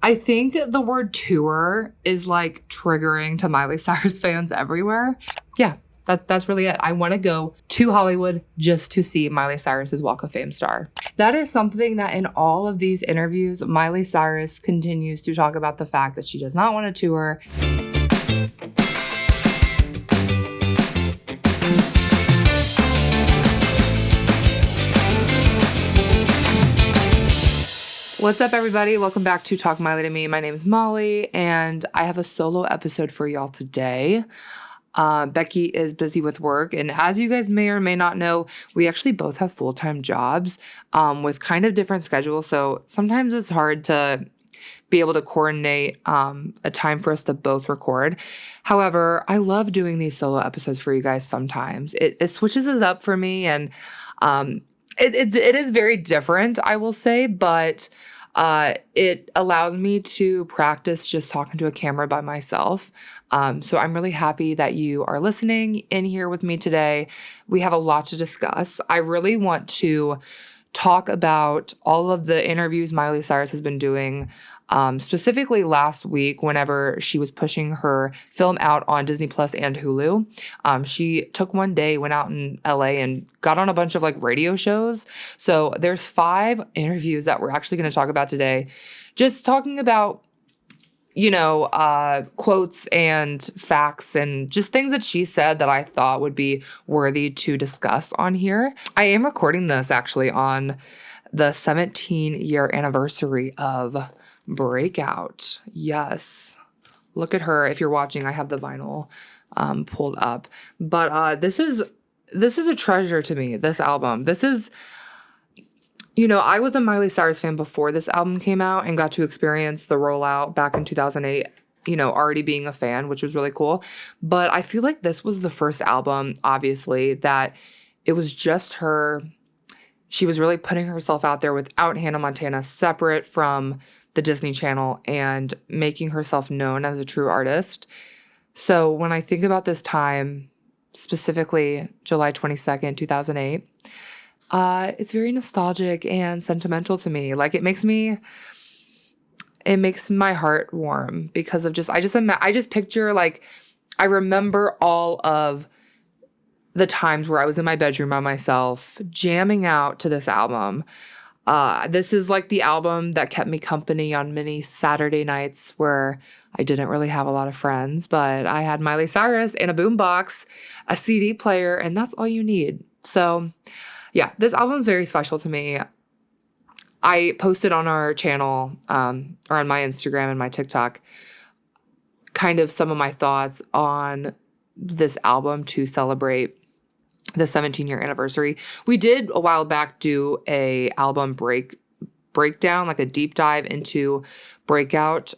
I think the word tour is like triggering to Miley Cyrus fans everywhere. Yeah, that's really it. I want to go to Hollywood just to see Miley Cyrus's Walk of Fame star. That is something that in all of these interviews, Miley Cyrus continues to talk about the fact that she does not want to tour. What's up, everybody? Welcome back to Talk Miley to Me. My name is Molly, and I have a solo episode for y'all today. Becky is busy with work, and as you guys may or may not know, we actually both have full-time jobs with kind of different schedules, so sometimes it's hard to be able to coordinate a time for us to both record. However, I love doing these solo episodes for you guys sometimes. It switches it up for me, and it is very different, I will say, but it allows me to practice just talking to a camera by myself. So I'm really happy that you are listening in here with me today. We have a lot to discuss. I really want to talk about all of the interviews Miley Cyrus has been doing, specifically last week whenever she was pushing her film out on Disney Plus and Hulu. She took one day, went out in LA and got on a bunch of like radio shows. So there's 5 interviews that we're actually going to talk about today, just talking about quotes and facts and just things that she said that I thought would be worthy to discuss on here. I am recording this actually on the 17-year anniversary of Breakout. Yes. Look at her. If you're watching, I have the vinyl pulled up. But this is a treasure to me, this album. This is... I was a Miley Cyrus fan before this album came out and got to experience the rollout back in 2008, already being a fan, which was really cool. But I feel like this was the first album, obviously, that it was just her. She was really putting herself out there without Hannah Montana, separate from the Disney Channel, and making herself known as a true artist. So when I think about this time, specifically July 22nd, 2008, it's very nostalgic and sentimental to me. Like it makes my heart warm because of I just picture, like, I remember all of the times where I was in my bedroom by myself jamming out to this album. This is like the album that kept me company on many Saturday nights where I didn't really have a lot of friends, but I had Miley Cyrus and a boombox, a CD player, and that's all you need. So yeah, this album is very special to me. I posted on our channel, or on my Instagram and my TikTok, kind of some of my thoughts on this album to celebrate the 17-year anniversary. We did a while back do a album breakdown, like a deep dive into Breakout.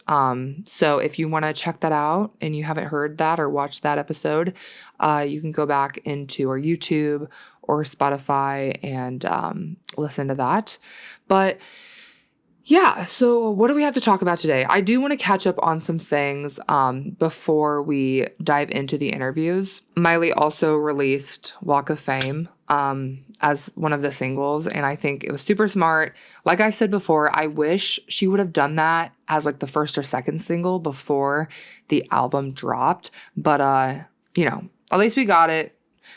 So if you want to check that out and you haven't heard that or watched that episode, you can go back into our YouTube or Spotify and listen to that. But yeah, so what do we have to talk about today? I do want to catch up on some things before we dive into the interviews. Miley also released Walk of Fame as one of the singles, and I think it was super smart. Like I said before, I wish she would have done that as like the first or second single before the album dropped. But at least we got it.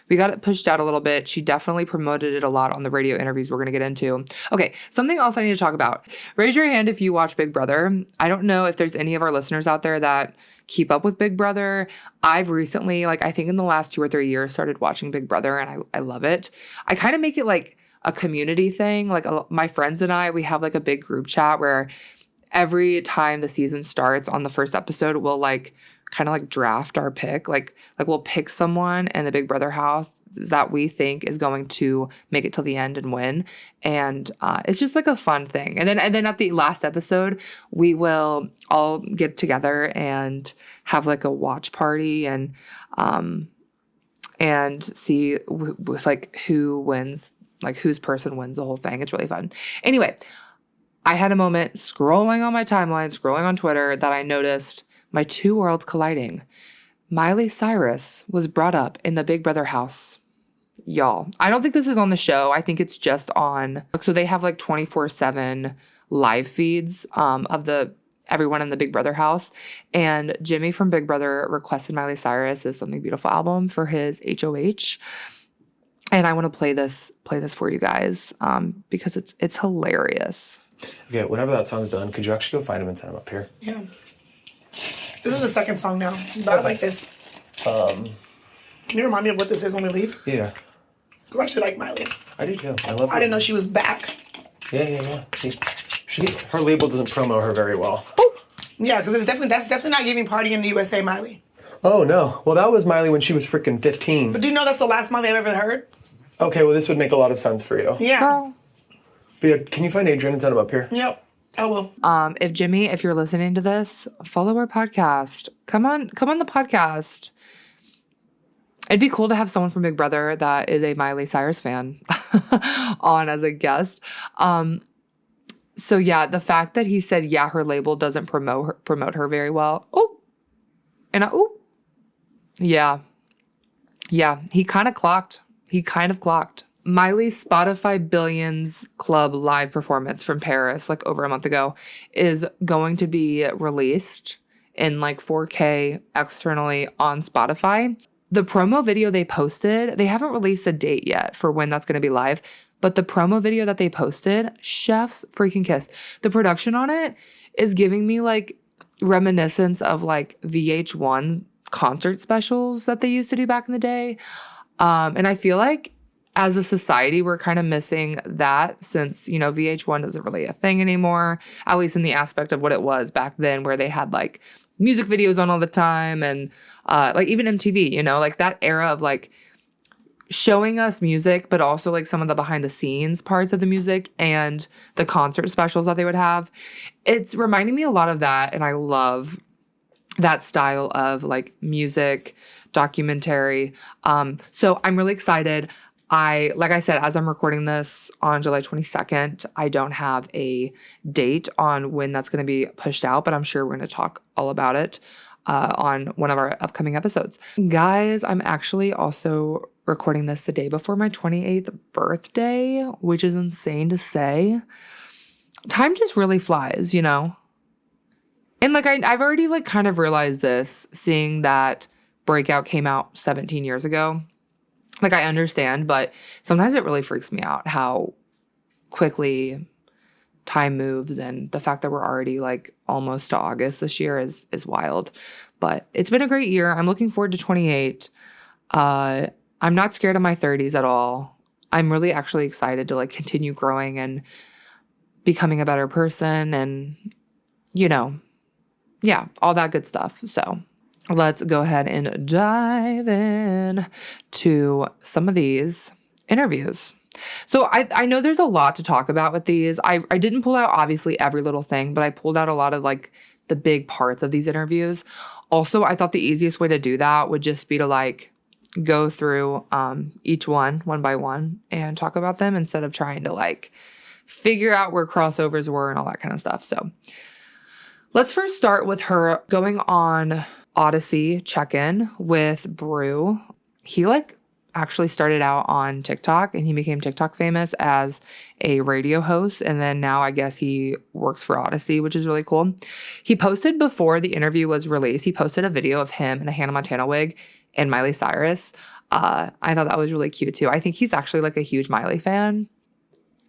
We got it pushed out a little bit. She definitely promoted it a lot on the radio interviews we're going to get into. Okay, something else I need to talk about. Raise your hand if you watch Big Brother. I don't know if there's any of our listeners out there that keep up with Big Brother. I've recently, I think in the last 2 or 3 years, started watching Big Brother, and I love it. I kind of make it like a community thing. My friends and I, we have like a big group chat where every time the season starts on the first episode, we'll kind of draft our pick. Like we'll pick someone in the Big Brother house that we think is going to make it till the end and win. And it's just like a fun thing. And then at the last episode, we will all get together and have like a watch party and see who wins, like whose person wins the whole thing. It's really fun. Anyway, I had a moment scrolling on my timeline, scrolling on Twitter, that I noticed my 2 worlds colliding. Miley Cyrus was brought up in the Big Brother house. Y'all, I don't think this is on the show. I think it's just on. So they have 24/7 live feeds of the everyone in the Big Brother house. And Jimmy from Big Brother requested Miley Cyrus' Something Beautiful album for his HOH. And I want to play this for you guys because it's hilarious. Okay, whenever that song's done, could you actually go find him and send him up here? Yeah. This is the second song now, but I like this. Can you remind me of what this is when we leave? Yeah. I actually like Miley. I do too. I love her. I didn't know she was back. Yeah. See, her label doesn't promo her very well. Yeah, because that's definitely not giving Party in the USA Miley. Oh, no. Well, that was Miley when she was freaking 15. But do you know that's the last Miley I've ever heard? Okay, well, this would make a lot of sense for you. Yeah. Girl. But yeah, can you find Adrian and send him up here? Yep. I will. If Jimmy, if you're listening to this, follow our podcast. Come on the podcast. It'd be cool to have someone from Big Brother that is a Miley Cyrus fan on as a guest. So yeah, the fact that he said, yeah, her label doesn't promote her very well. Yeah, he kind of clocked. Miley's Spotify Billions Club live performance from Paris, like over a month ago, is going to be released in like 4K externally on Spotify. The promo video they posted, they haven't released a date yet for when that's going to be live, but the promo video that they posted, chef's freaking kiss. The production on it is giving me like reminiscence of like VH1 concert specials that they used to do back in the day. And I feel like as a society, we're kind of missing that since, VH1 isn't really a thing anymore, at least in the aspect of what it was back then, where they had like music videos on all the time and like even MTV, like that era of like showing us music, but also like some of the behind the scenes parts of the music and the concert specials that they would have. It's reminding me a lot of that. And I love that style of like music, documentary. So I'm really excited. Like I said, as I'm recording this on July 22nd, I don't have a date on when that's going to be pushed out, but I'm sure we're going to talk all about it on one of our upcoming episodes. Guys, I'm actually also recording this the day before my 28th birthday, which is insane to say. Time just really flies, And like I've already like kind of realized this, seeing that Breakout came out 17 years ago. Like I understand, but sometimes it really freaks me out how quickly time moves, and the fact that we're already like almost to August this year is wild. But it's been a great year. I'm looking forward to 28. I'm not scared of my 30s at all. I'm really actually excited to like continue growing and becoming a better person and, yeah, all that good stuff. So let's go ahead and dive in to some of these interviews. So I know there's a lot to talk about with these. I didn't pull out obviously every little thing, but I pulled out a lot of like the big parts of these interviews. Also, I thought the easiest way to do that would just be to like go through each one by one and talk about them instead of trying to like figure out where crossovers were and all that kind of stuff. So let's first start with her going on Audacy check-in with Brew. He like actually started out on TikTok and he became TikTok famous as a radio host. And then now I guess he works for Audacy, which is really cool. He posted before the interview was released, he posted a video of him in a Hannah Montana wig and Miley Cyrus. I thought that was really cute too. I think he's actually like a huge Miley fan.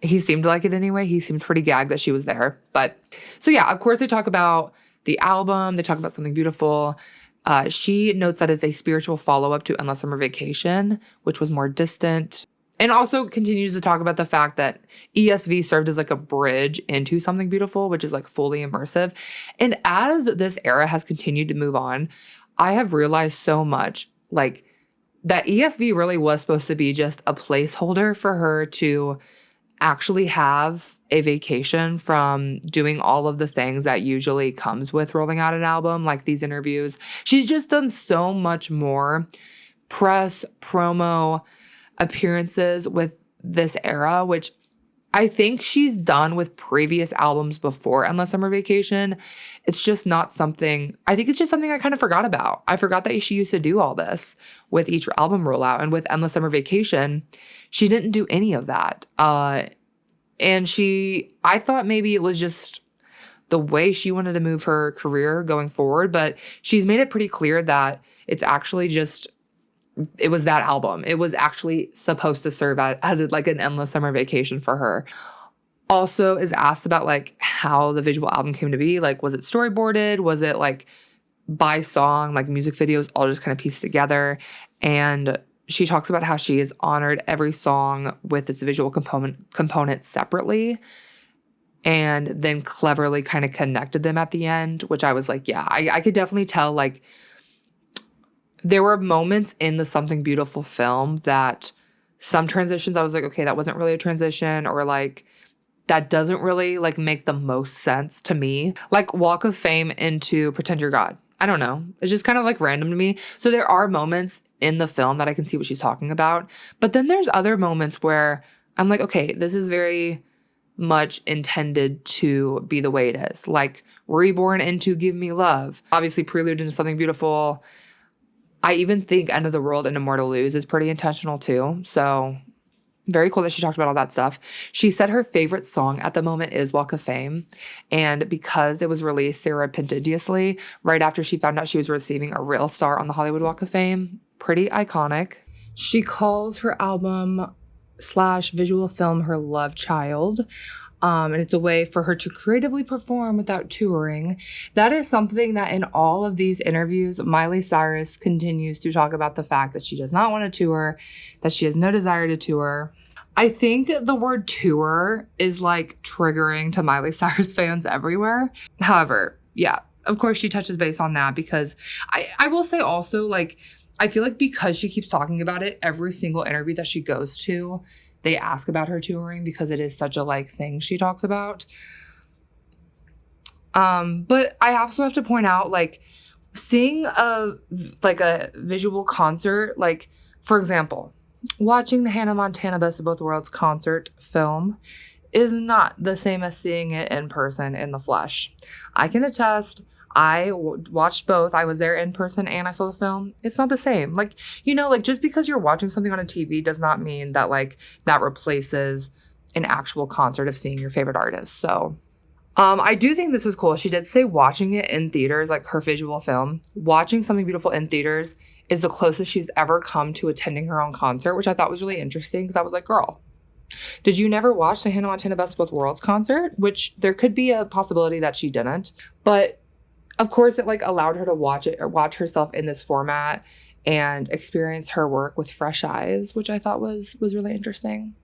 He seemed like it anyway. He seemed pretty gagged that she was there. But so yeah, of course they talk about the album. They talk about Something Beautiful. She notes that it's a spiritual follow-up to Endless Summer Vacation, which was more distant. And also continues to talk about the fact that ESV served as like a bridge into Something Beautiful, which is like fully immersive. And as this era has continued to move on, I have realized so much like that ESV really was supposed to be just a placeholder for her to actually have a vacation from doing all of the things that usually comes with rolling out an album, like these interviews. She's just done so much more press, promo, appearances with this era, which I think she's done with previous albums before Endless Summer Vacation. It's just not something, I think it's just something I kind of forgot about. I forgot that she used to do all this with each album rollout. And with Endless Summer Vacation, she didn't do any of that. And I thought maybe it was just the way she wanted to move her career going forward. But she's made it pretty clear that it's actually just, it was that album. It was actually supposed to serve as like an endless summer vacation for her. Also is asked about like how the visual album came to be. Like, was it storyboarded? Was it like by song, like music videos, all just kind of pieced together? And she talks about how she has honored every song with its visual component separately, and then cleverly kind of connected them at the end, which I was like, yeah, I could definitely tell, like, there were moments in the Something Beautiful film that some transitions I was like, okay, that wasn't really a transition, or like, that doesn't really like make the most sense to me. Like Walk of Fame into Pretend You're God. I don't know. It's just kind of like random to me. So there are moments in the film that I can see what she's talking about. But then there's other moments where I'm like, okay, this is very much intended to be the way it is. Like Reborn into Give Me Love. Obviously Prelude into Something Beautiful. I even think End of the World into More to Lose is pretty intentional too. So very cool that she talked about all that stuff. She said her favorite song at the moment is Walk of Fame. And because it was released surreptitiously right after she found out she was receiving a real star on the Hollywood Walk of Fame, pretty iconic. She calls her album / visual film her love child. And it's a way for her to creatively perform without touring. That is something that in all of these interviews, Miley Cyrus continues to talk about, the fact that she does not want to tour, that she has no desire to tour. I think the word tour is like triggering to Miley Cyrus fans everywhere. However, yeah, of course she touches base on that, because I will say also, like, I feel like because she keeps talking about it, every single interview that she goes to, they ask about her touring, because it is such a like thing she talks about. But I also have to point out, like, seeing a visual concert, like, for example, watching the Hannah Montana Best of Both Worlds concert film is not the same as seeing it in person in the flesh. I can attest. I watched both. I was there in person and I saw the film. It's not the same. Like, you know, like, just because you're watching something on a TV does not mean that like that replaces an actual concert of seeing your favorite artist. So I do think this is cool. She did say watching it in theaters, like her visual film, watching Something Beautiful in theaters is the closest she's ever come to attending her own concert, which I thought was really interesting, because I was like, girl, did you never watch the Hannah Montana Best of Both Worlds concert? Which there could be a possibility that she didn't. But of course, it like allowed her to watch it, or watch herself in this format and experience her work with fresh eyes, which I thought was really interesting.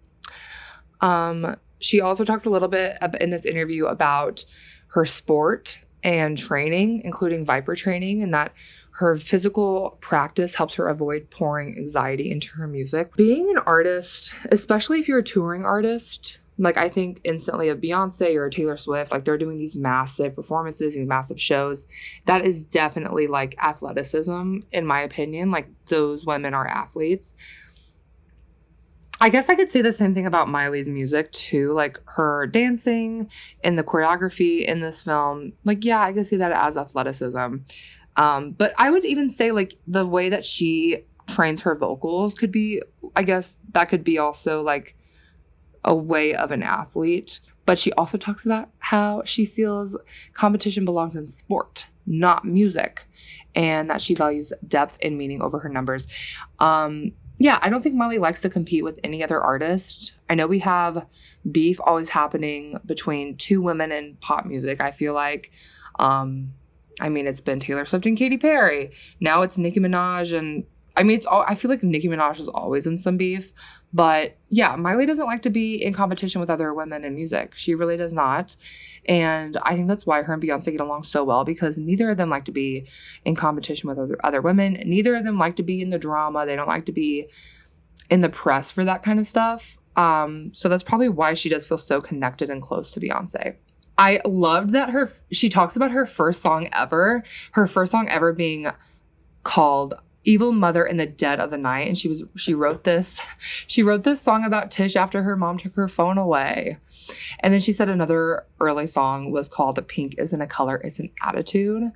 She also talks a little bit in this interview about her sport and training, including Viper training, and that her physical practice helps her avoid pouring anxiety into her music. Being an artist, especially if you're a touring artist, like, I think instantly of Beyonce or Taylor Swift, like, they're doing these massive performances, these massive shows. That is definitely like athleticism, in my opinion. Like, those women are athletes. I guess I could say the same thing about Miley's music too, like her dancing and the choreography in this film. Like, yeah, I could see that as athleticism. But I would even say like the way that she trains her vocals could be, I guess that could be also like a way of an athlete. But she also talks about how she feels competition belongs in sport, not music, and that she values depth and meaning over her numbers. Yeah, I don't think Miley likes to compete with any other artist. I know we have beef always happening between two women in pop music, I feel like. I mean, it's been Taylor Swift and Katy Perry. Now it's Nicki Minaj and I mean, I feel like Nicki Minaj is always in some beef. But yeah, Miley doesn't like to be in competition with other women in music. She really does not. And I think that's why her and Beyonce get along so well, because neither of them like to be in competition with other women. Neither of them like to be in the drama. They don't like to be in the press for that kind of stuff. So that's probably why she does feel so connected and close to Beyonce. I loved that she talks about her first song ever being called Evil Mother in the Dead of the Night. And she wrote this song about Tish after her mom took her phone away. And then she said another early song was called Pink Isn't a Color, It's an Attitude.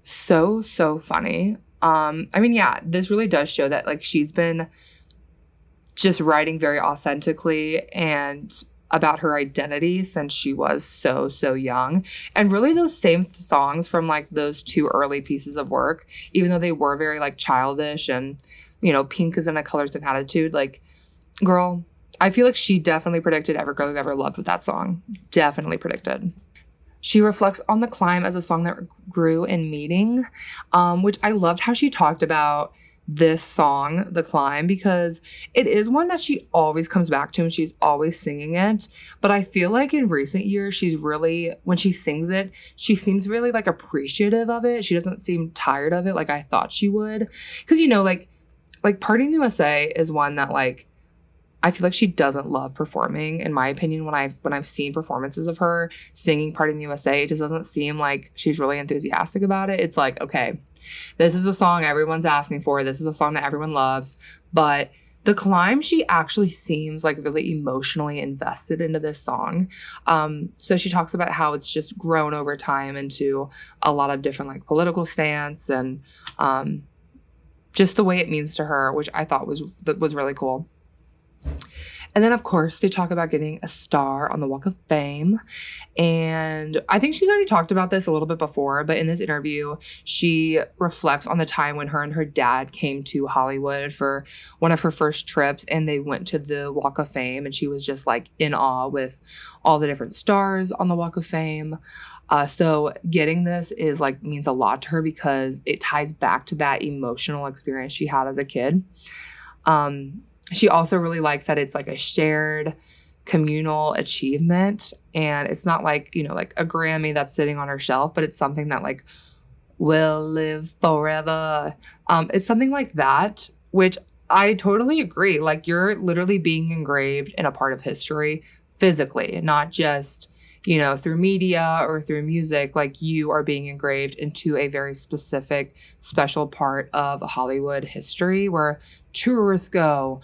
So funny. I mean, yeah, this really does show that like she's been just writing very authentically, and about her identity since she was so young. And really those same songs from like those 2 early pieces of work, even though they were very like childish and, you know, pink is in a colors and attitude, like, girl, I feel like she definitely predicted Every Girl I've Ever Loved with that song. Definitely predicted. She reflects on The Climb as a song that grew in meaning, which I loved how she talked about this song, The Climb, because it is one that she always comes back to and she's always singing it. But I feel like in recent years, she's really, when she sings it, she seems really like appreciative of it. She doesn't seem tired of it like I thought she would. Because, you know, like Party in the USA is one that like, I feel like she doesn't love performing. In my opinion, when I've seen performances of her singing Party in the USA, it just doesn't seem like she's really enthusiastic about it. It's like, okay, this is a song everyone's asking for. This is a song that everyone loves. But The Climb, she actually seems like really emotionally invested into this song. So she talks about how it's just grown over time into a lot of different like political stance and just the way it means to her, which I thought was really cool. And then, of course, they talk about getting a star on the Walk of Fame. And I think she's already talked about this a little bit before, but in this interview, she reflects on the time when her and her dad came to Hollywood for one of her first trips, and they went to the Walk of Fame, and she was just like in awe with all the different stars on the Walk of Fame. So getting this is like means a lot to her because it ties back to that emotional experience she had as a kid. She also really likes that it's like a shared communal achievement, and it's not like, you know, like a Grammy that's sitting on her shelf, but it's something that like will live forever. It's something like that, which I totally agree. Like, you're literally being engraved in a part of history physically, not just, you know, through media or through music. Like, you are being engraved into a very specific, special part of Hollywood history where tourists go.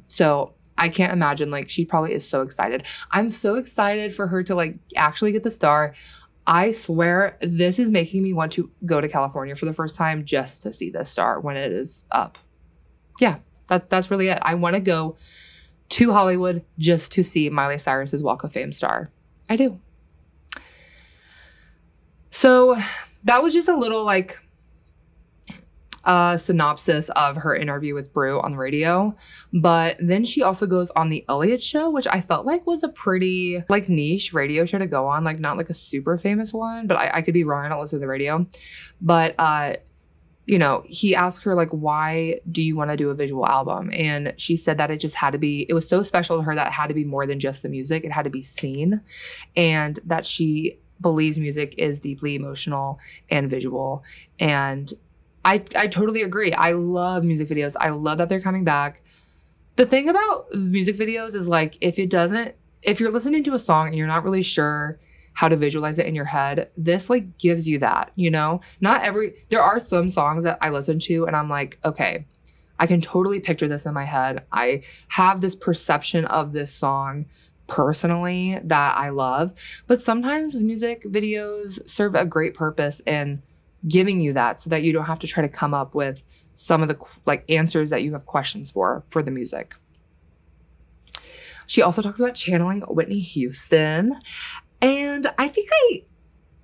So I can't imagine, like, she probably is so excited. I'm so excited for her to like actually get the star. I swear this is making me want to go to California for the first time just to see this star when it is up. Yeah, that's really it. I want to go to Hollywood just to see Miley Cyrus's Walk of Fame star. I do. So that was just a little like synopsis of her interview with Brew on the radio. But then she also goes on the Elliott show, which I felt like was a pretty like niche radio show to go on, like not like a super famous one, but I could be wrong. I don't listen to the radio. But you know, he asked her like, why do you want to do a visual album? And she said that it just had to be, it was so special to her that it had to be more than just the music. It had to be seen, and that she believes music is deeply emotional and visual. And I totally agree. I love music videos. I love that they're coming back. The thing about music videos is like, if you're listening to a song and you're not really sure how to visualize it in your head, this like gives you that, you know. There are some songs that I listen to and I'm like, okay, I can totally picture this in my head. I have this perception of this song personally that I love. But sometimes music videos serve a great purpose in giving you that, so that you don't have to try to come up with some of the like answers that you have questions for the music. She also talks about channeling Whitney Houston. And I think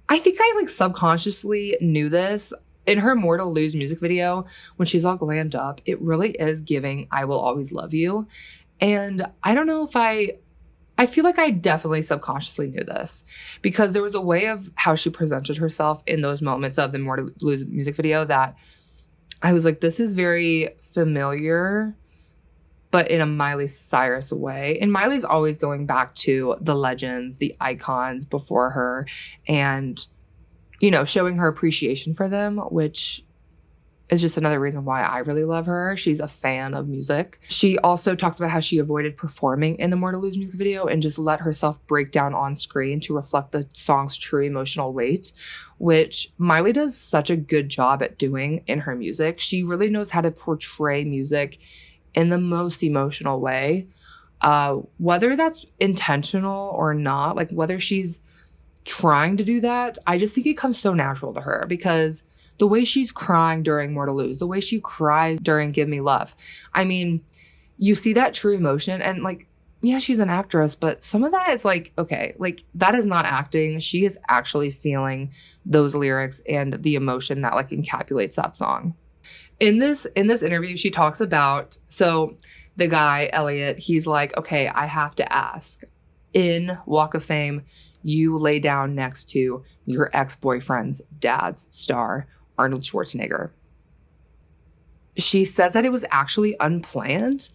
I like subconsciously knew this. In her More to Lose music video, when she's all glammed up, it really is giving I Will Always Love You. And I don't know if I feel like I definitely subconsciously knew this, because there was a way of how she presented herself in those moments of the More to Lose music video that I was like, this is very familiar, but in a Miley Cyrus way. And Miley's always going back to the legends, the icons before her, and, you know, showing her appreciation for them, which is just another reason why I really love her. She's a fan of music. She also talks about how she avoided performing in the More to Lose music video and just let herself break down on screen to reflect the song's true emotional weight, which Miley does such a good job at doing in her music. She really knows how to portray music in the most emotional way, whether that's intentional or not, like whether she's trying to do that. I just think it comes so natural to her, because the way she's crying during More to Lose, the way she cries during Give Me Love. I mean, you see that true emotion, and like yeah, she's an actress, but some of that is like, okay, like that is not acting. She is actually feeling those lyrics and the emotion that like encapsulates that song. In this interview, she talks about, so the guy, Elliott, he's like, okay, I have to ask. In Walk of Fame, you lay down next to your ex-boyfriend's dad's star, Arnold Schwarzenegger. She says that it was actually unplanned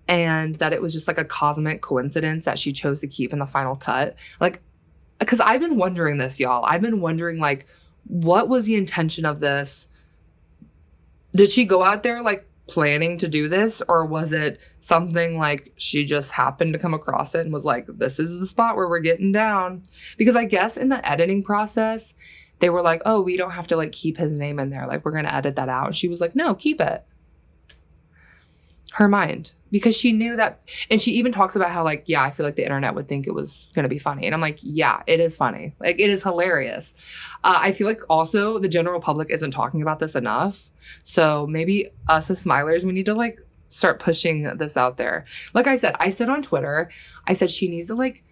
and that it was just like a cosmic coincidence that she chose to keep in the final cut. Like, because I've been wondering this, y'all. I've been wondering, like, what was the intention of this? Did she go out there, like, planning to do this? Or was it something like she just happened to come across it and was like, this is the spot where we're getting down? Because I guess in the editing process, they were like, oh, we don't have to, like, keep his name in there. Like, we're going to edit that out. And she was like, no, keep it. Her mind, because she knew that. And she even talks about how, like, yeah, I feel like the internet would think it was going to be funny. And I'm like, yeah, it is funny. Like, it is hilarious. I feel like also the general public isn't talking about this enough. So maybe us as Smilers, we need to like start pushing this out there. Like I said on Twitter, I said she needs to like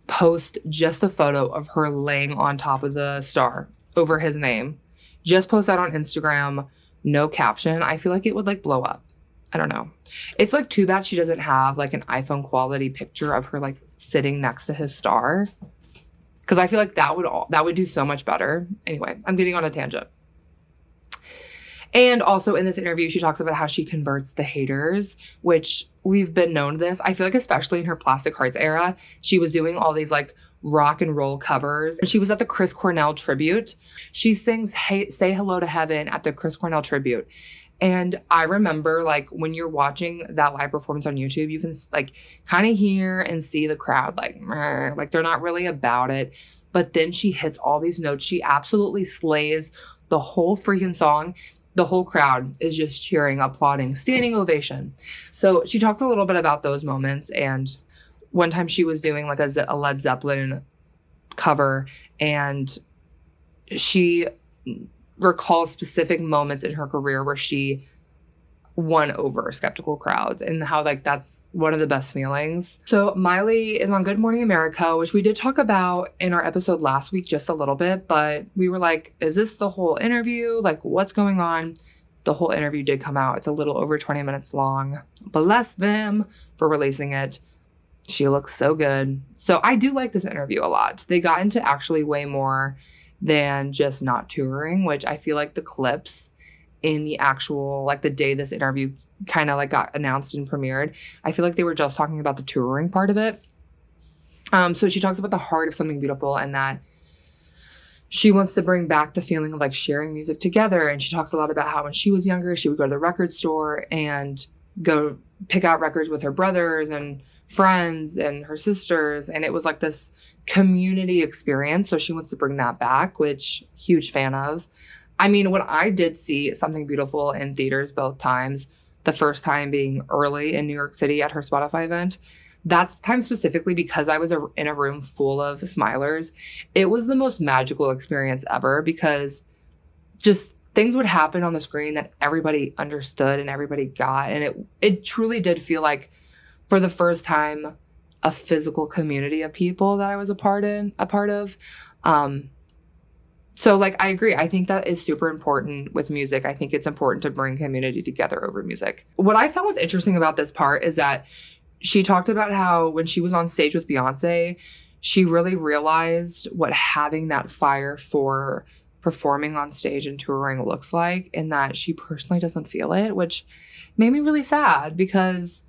post just a photo of her laying on top of the star over his name. Just post that on Instagram, no caption. I feel like it would like blow up. I don't know. It's like too bad she doesn't have like an iPhone quality picture of her like sitting next to his star. Cause I feel like that would do so much better. Anyway, I'm getting on a tangent. And also in this interview, she talks about how she converts the haters, which we've been known this. I feel like especially in her Plastic Hearts era, she was doing all these like rock and roll covers. And she was at the Chris Cornell tribute. She sings Say Hello to Heaven at the Chris Cornell tribute. And I remember like when you're watching that live performance on YouTube, you can like kind of hear and see the crowd like they're not really about it. But then she hits all these notes. She absolutely slays the whole freaking song. The whole crowd is just cheering, applauding, standing ovation. So she talks a little bit about those moments. And one time she was doing like a Led Zeppelin cover, and she recalls specific moments in her career where she won over skeptical crowds and how like that's one of the best feelings. So Miley is on Good Morning America, which we did talk about in our episode last week just a little bit, but we were like, is this the whole interview? Like what's going on? The whole interview did come out. It's a little over 20 minutes long. Bless them for releasing it. She looks so good. So I do like this interview a lot. They got into actually way more than just not touring, which I feel like the clips in the actual, like the day this interview kind of like got announced and premiered, I feel like they were just talking about the touring part of it. So she talks about the heart of something beautiful and that she wants to bring back the feeling of like sharing music together. And she talks a lot about how when she was younger, she would go to the record store and go pick out records with her brothers and friends and her sisters. And it was like this community experience. So she wants to bring that back, which huge fan of. I mean, when I did see Something Beautiful in theaters both times, the first time being early in New York City at her Spotify event, that's time specifically because I was in a room full of Smilers. It was the most magical experience ever because just things would happen on the screen that everybody understood and everybody got. And it truly did feel like, for the first time, a physical community of people that I was a part of. So like, I agree. I think that is super important with music. I think it's important to bring community together over music. What I found was interesting about this part is that she talked about how when she was on stage with Beyonce, she really realized what having that fire for performing on stage and touring looks like, and that she personally doesn't feel it, which made me really sad because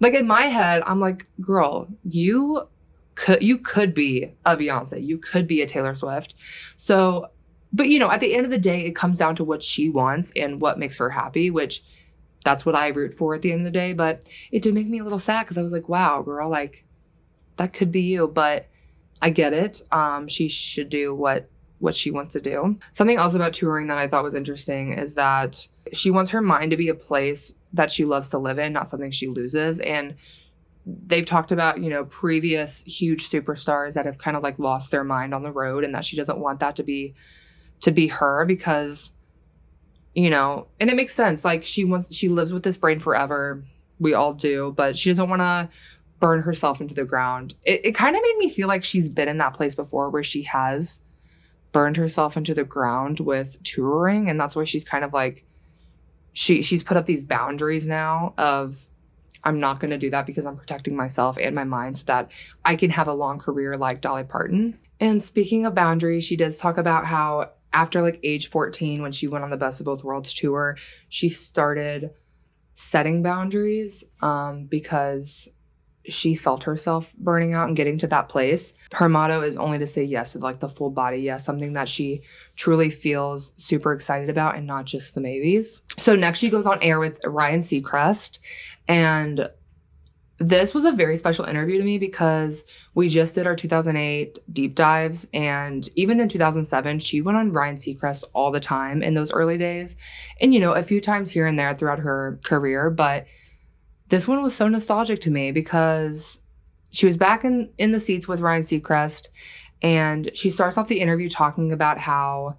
like in my head, I'm like, girl, you could be a Beyonce. You could be a Taylor Swift. So, but you know, at the end of the day, it comes down to what she wants and what makes her happy, which that's what I root for at the end of the day. But it did make me a little sad because I was like, wow, girl, like that could be you. But I get it. She should do what she wants to do. Something else about touring that I thought was interesting is that she wants her mind to be a place that she loves to live in, not something she loses. And they've talked about, you know, previous huge superstars that have kind of like lost their mind on the road, and that she doesn't want that to be her because, you know, and it makes sense. Like she lives with this brain forever. We all do, but she doesn't want to burn herself into the ground. It kind of made me feel like she's been in that place before where she has burned herself into the ground with touring. And that's why she's kind of like, she's put up these boundaries now of, I'm not going to do that because I'm protecting myself and my mind so that I can have a long career like Dolly Parton. And speaking of boundaries, she does talk about how after like age 14, when she went on the Best of Both Worlds tour, she started setting boundaries because she felt herself burning out and getting to that place. Her motto is only to say yes to like the full body yes, something that she truly feels super excited about and not just the maybes. So next she goes on air with Ryan Seacrest, and this was a very special interview to me because we just did our 2008 deep dives, and even in 2007, she went on Ryan Seacrest all the time in those early days, and you know, a few times here and there throughout her career, but this one was so nostalgic to me because she was back in the seats with Ryan Seacrest, and she starts off the interview talking about how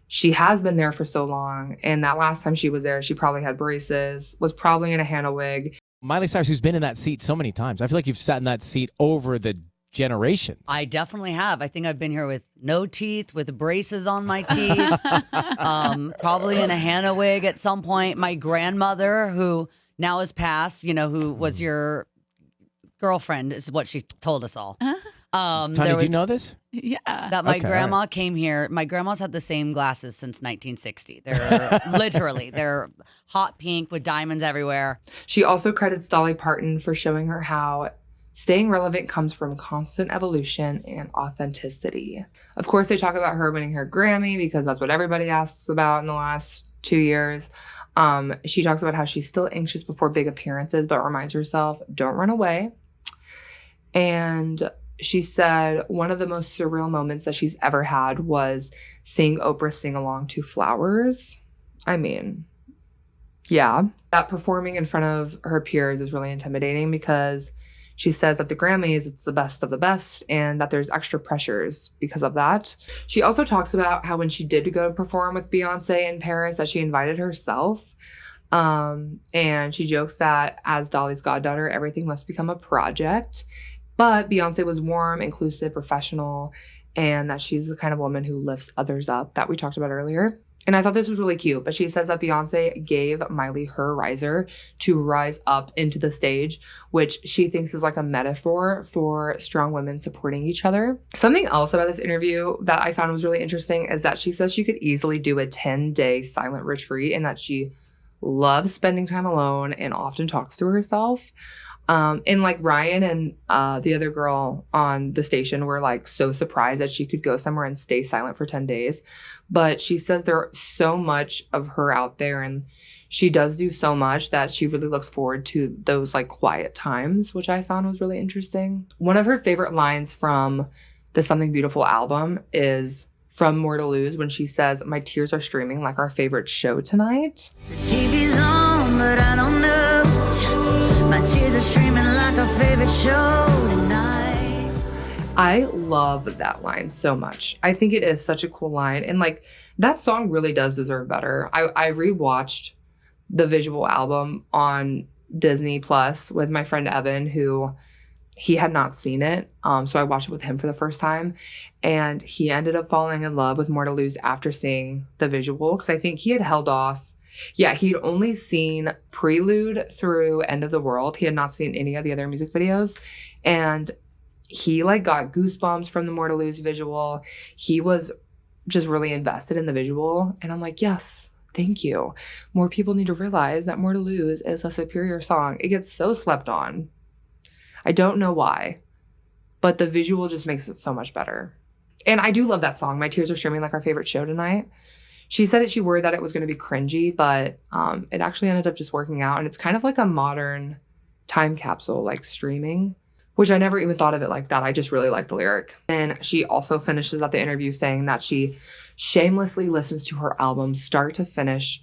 she has been there for so long, and that last time she was there, she probably had braces, was probably in a Hannah wig. Miley Cyrus, who's been in that seat so many times. I feel like you've sat in that seat over the generations. I definitely have. I think I've been here with no teeth, with braces on my teeth, probably in a Hannah wig at some point. My grandmother, who now has passed, you know, who was your girlfriend, is what she told us all. Tony, do you know this? Yeah. That my grandma came here. My grandma's had the same glasses since 1960. They're literally, they're hot pink with diamonds everywhere. She also credits Dolly Parton for showing her how staying relevant comes from constant evolution and authenticity. Of course, they talk about her winning her Grammy because that's what everybody asks about in the last 2 years. She talks about how she's still anxious before big appearances, but reminds herself, don't run away. And she said one of the most surreal moments that she's ever had was seeing Oprah sing along to Flowers. I mean, yeah. That performing in front of her peers is really intimidating because she says that the Grammys, it's the best of the best, and that there's extra pressures because of that. She also talks about how when she did go to perform with Beyonce in Paris, that she invited herself. And she jokes that as Dolly's goddaughter, everything must become a project. But Beyonce was warm, inclusive, professional, and that she's the kind of woman who lifts others up that we talked about earlier. And I thought this was really cute, but she says that Beyonce gave Miley her riser to rise up into the stage, which she thinks is like a metaphor for strong women supporting each other. Something else about this interview that I found was really interesting is that she says she could easily do a 10-day silent retreat and that she loves spending time alone and often talks to herself. And like Ryan and the other girl on the station were like so surprised that she could go somewhere and stay silent for 10 days. But she says there's so much of her out there and she does do so much that she really looks forward to those like quiet times, which I found was really interesting. One of her favorite lines from the Something Beautiful album is from More to Lose when she says, "My tears are streaming like our favorite show tonight." The TV's on, but I don't know. My tears are streaming like our favorite show tonight. I love that line so much. I think it is such a cool line. And like that song really does deserve better. I rewatched the visual album on Disney Plus with my friend Evan, who he had not seen it. So I watched it with him for the first time. And he ended up falling in love with More to Lose after seeing the visual. Because I think he had held off. Yeah, he'd only seen Prelude through End of the World. He had not seen any of the other music videos. And he like got goosebumps from the More to Lose visual. He was just really invested in the visual. And I'm like, yes, thank you. More people need to realize that More to Lose is a superior song. It gets so slept on. I don't know why, but the visual just makes it so much better. And I do love that song. My tears are streaming like our favorite show tonight. She said that she worried that it was going to be cringy, but it actually ended up just working out. And it's kind of like a modern time capsule, like streaming, which I never even thought of it like that. I just really like the lyric. And she also finishes up the interview saying that she shamelessly listens to her album start to finish,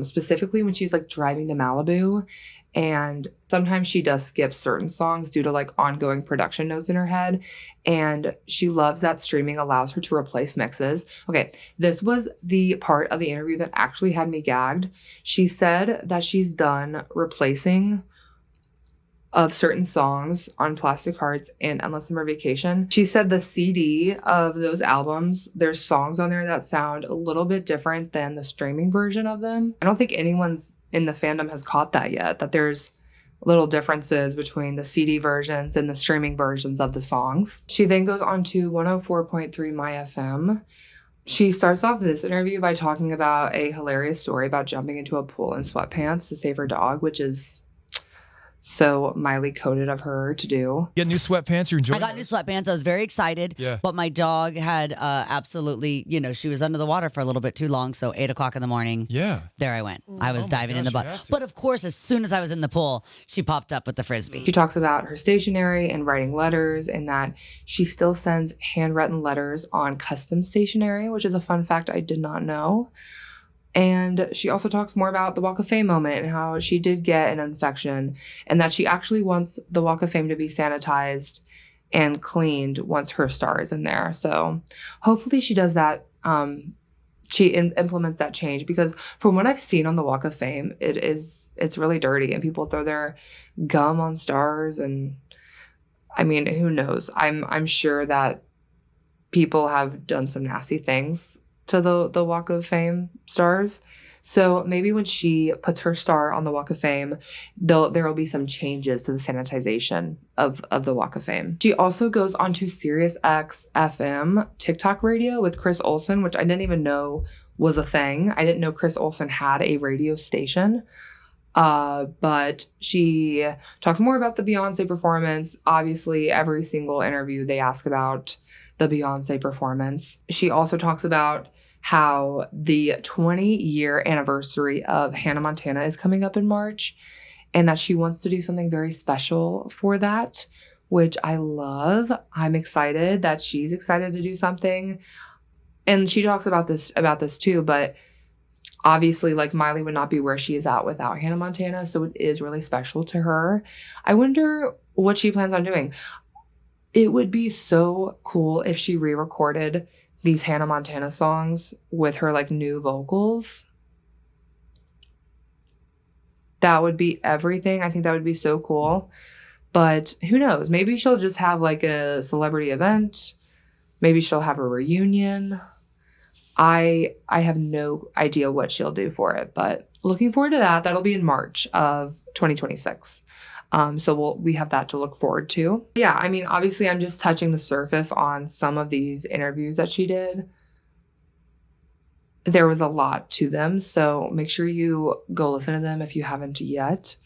specifically when she's like driving to Malibu. And sometimes she does skip certain songs due to like ongoing production notes in her head. And she loves that streaming allows her to replace mixes. Okay, this was the part of the interview that actually had me gagged. She said that she's done replacing of certain songs on Plastic Hearts and Endless Summer Vacation. She said the CD of those albums, there's songs on there that sound a little bit different than the streaming version of them. I don't think anyone's in the fandom has caught that yet, that there's little differences between the CD versions and the streaming versions of the songs. She then goes on to 104.3 My FM. She starts off this interview by talking about a hilarious story about jumping into a pool in sweatpants to save her dog, which is so Miley coded of her to do. Get new sweatpants. You're enjoying. I got new sweatpants. I was very excited. Yeah. But my dog had absolutely, she was under the water for a little bit too long. So 8:00 in the morning. Yeah. There I went. I was diving in the gosh, you butt. have to. But of course, as soon as I was in the pool, she popped up with the frisbee. She talks about her stationery and writing letters, and that she still sends handwritten letters on custom stationery, which is a fun fact I did not know. And she also talks more about the Walk of Fame moment and how she did get an infection, and that she actually wants the Walk of Fame to be sanitized and cleaned once her star is in there. So hopefully she does that. She implements that change, because from what I've seen on the Walk of Fame, it's really dirty and people throw their gum on stars. And I mean, who knows? I'm sure that people have done some nasty things to the Walk of Fame stars. So maybe when she puts her star on the Walk of Fame, there will be some changes to the sanitization of the Walk of Fame. She also goes on to SiriusXFM TikTok radio with Chris Olsen, which I didn't even know was a thing. I didn't know Chris Olsen had a radio station. But she talks more about the Beyonce performance. Obviously, every single interview they ask about the Beyonce performance. She also talks about how the 20-year anniversary of Hannah Montana is coming up in March, and that she wants to do something very special for that, which I love. I'm excited that she's excited to do something. And she talks about this too, but obviously, like, Miley would not be where she is at without Hannah Montana, so it is really special to her. I wonder what she plans on doing. It would be so cool if she re-recorded these Hannah Montana songs with her, like, new vocals. That would be everything. I think that would be so cool. But who knows? Maybe she'll just have, like, a celebrity event. Maybe she'll have a reunion. I have no idea what she'll do for it, but looking forward to that. That'll be in March of 2026. So we have that to look forward to. Yeah, I mean, obviously I'm just touching the surface on some of these interviews that she did. There was a lot to them, so make sure you go listen to them if you haven't yet.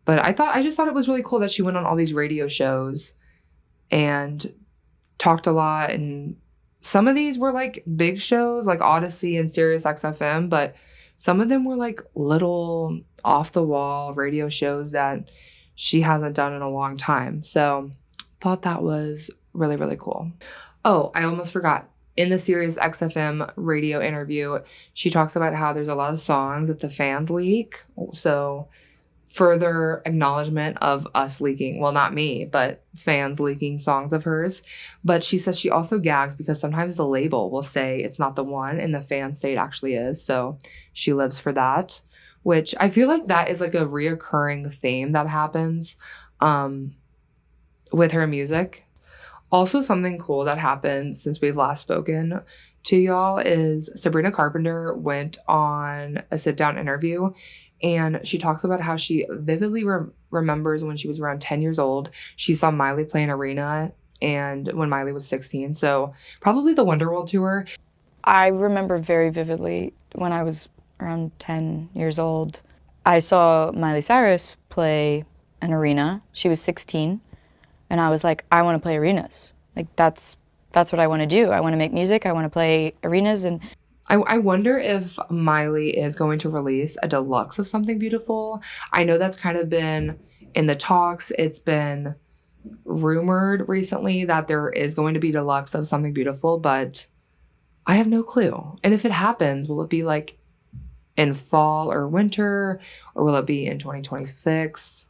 But I just thought it was really cool that she went on all these radio shows and talked a lot, and some of these were like big shows like Audacy and SiriusXFM, but some of them were like little off the wall radio shows that she hasn't done in a long time. So thought that was really, really cool. Oh, I almost forgot. In the SiriusXFM radio interview, she talks about how there's a lot of songs that the fans leak. So further acknowledgement of us leaking, well, not me, but fans leaking songs of hers. But she says she also gags because sometimes the label will say it's not the one and the fans say it actually is. So she lives for that, which I feel like that is like a reoccurring theme that happens with her music. Also, something cool that happened since we've last spoken to y'all is Sabrina Carpenter went on a sit-down interview, and she talks about how she vividly remembers when she was around 10 years old. She saw Miley play an arena, and when Miley was 16, so probably the Wonderworld tour. I remember very vividly when I was around 10 years old, I saw Miley Cyrus play an arena. She was 16. And I was like, I want to play arenas. Like, that's what I want to do. I want to make music. I want to play arenas. And I wonder if Miley is going to release a deluxe of Something Beautiful. I know that's kind of been in the talks. It's been rumored recently that there is going to be deluxe of Something Beautiful, but I have no clue. And if it happens, will it be like in fall or winter, or will it be in 2026?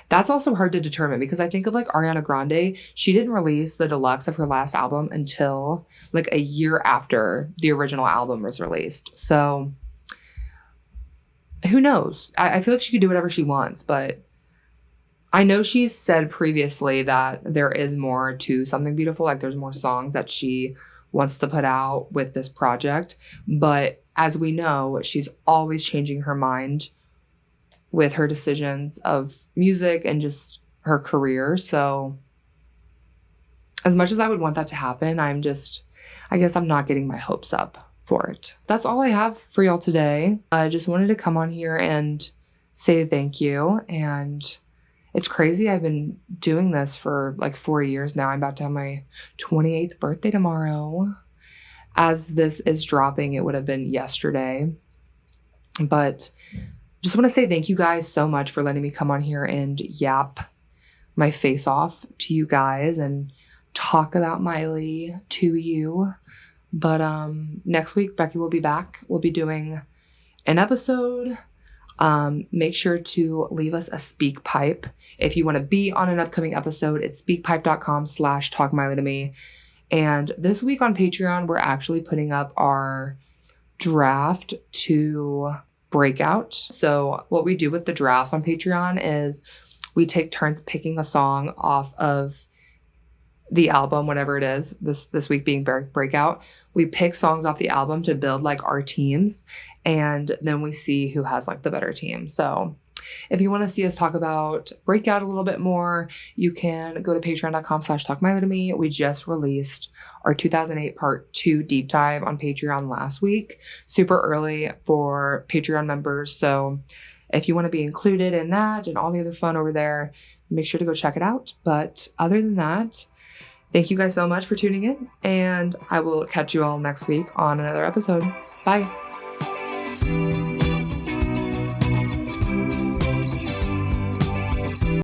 That's also hard to determine, because I think of like Ariana Grande, she didn't release the deluxe of her last album until like a year after the original album was released. So who knows? I feel like she could do whatever she wants, but I know she's said previously that there is more to Something Beautiful. Like there's more songs that she wants to put out with this project. But as we know, she's always changing her mind with her decisions of music and just her career. So as much as I would want that to happen, I guess I'm not getting my hopes up for it. That's all I have for y'all today. I just wanted to come on here and say thank you. And it's crazy. I've been doing this for like 4 years now. I'm about to have my 28th birthday tomorrow. As this is dropping, it would have been yesterday. But just want to say thank you guys so much for letting me come on here and yap my face off to you guys and talk about Miley to you. But next week, Becky will be back. We'll be doing an episode. Make sure to leave us a speak pipe. If you want to be on an upcoming episode, it's speakpipe.com/talkmileytomepodcast. And this week on Patreon, we're actually putting up our draft to Breakout. So what we do with the drafts on Patreon is we take turns picking a song off of the album, whatever it is, this week being Breakout. We pick songs off the album to build like our teams, and then we see who has like the better team. So if you want to see us talk about Breakout a little bit more, you can go to patreon.com/talkmileytomepodcast. We just released our 2008 part 2 deep dive on Patreon last week, super early for Patreon members. So if you want to be included in that and all the other fun over there, make sure to go check it out. But other than that, thank you guys so much for tuning in, and I will catch you all next week on another episode. Bye.